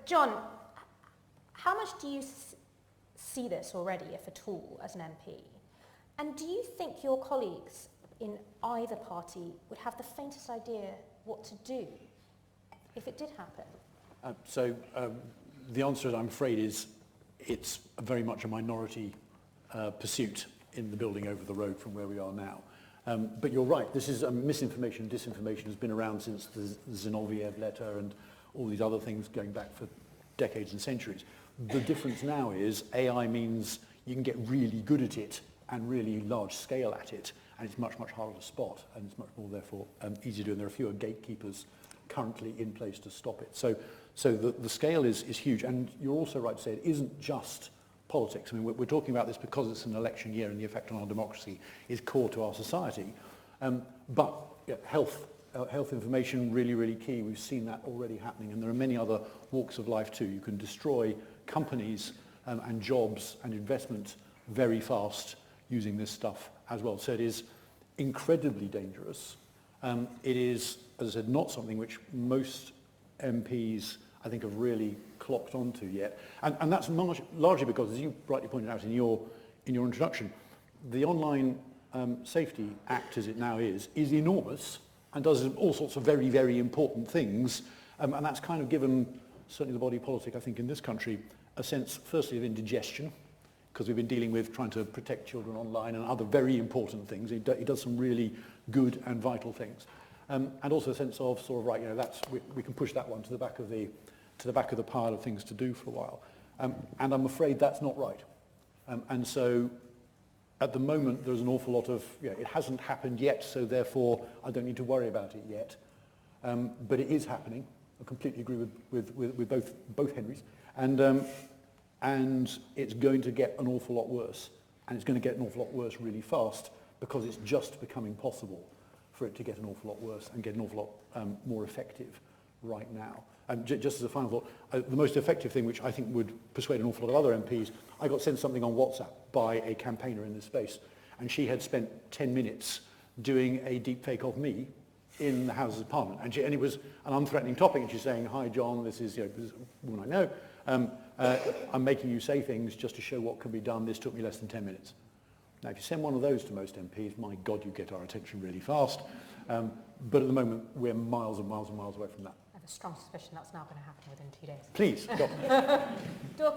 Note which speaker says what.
Speaker 1: John, how much do you see this already, if at all, as an MP? And do you think your colleagues in either party would have the faintest idea what to do if it did happen?
Speaker 2: The answer, I'm afraid, is it's very much a minority pursuit in the building over the road from where we are now. But you're right, this is misinformation, disinformation has been around since the Zinoviev letter and all these other things going back for decades and centuries. The difference now is AI means you can get really good at it and really large scale at it, and it's much, much harder to spot, and it's much more, therefore, easy to do, and there are fewer gatekeepers currently in place to stop it. So the scale is huge, and you're also right to say it isn't just politics. I mean, we're talking about this because it's an election year and the effect on our democracy is core to our society. But yeah, health information, really, really key. We've seen that already happening, and there are many other walks of life too. You can destroy companies and jobs and investment very fast using this stuff as well. So it is incredibly dangerous. It is, as I said, not something which most MPs, I think, have really clocked onto yet. And that's largely because, as you rightly pointed out in your introduction, the Online Safety Act, as it now is enormous and does all sorts of very, very important things. And that's kind of given, certainly the body politic, I think, in this country, a sense, firstly, of indigestion, because we've been dealing with trying to protect children online and other very important things. He does some really good and vital things. And also a sense of sort of, right, you know, we can push that one to the back of the pile of things to do for a while. And I'm afraid that's not right. And so at the moment there's an awful lot of, it hasn't happened yet, so therefore I don't need to worry about it yet. But it is happening. I completely agree with both Henrys. And it's going to get an awful lot worse. And it's going to get an awful lot worse really fast, because it's just becoming possible for it to get an awful lot worse and get an awful lot more effective right now. And just as a final thought, the most effective thing, which I think would persuade an awful lot of other MPs, I got sent something on WhatsApp by a campaigner in this space, and she had spent 10 minutes doing a deep fake of me in the Houses of Parliament. And it was an unthreatening topic, and she's saying, "Hi John, this is a woman I know. I'm making you say things just to show what can be done. This took me less than 10 minutes. Now, if you send one of those to most MPs, my God, you get our attention really fast. But at the moment, we're miles and miles and miles away from that.
Speaker 1: I have a strong suspicion that's now going to happen within 2 days.
Speaker 2: Please, go.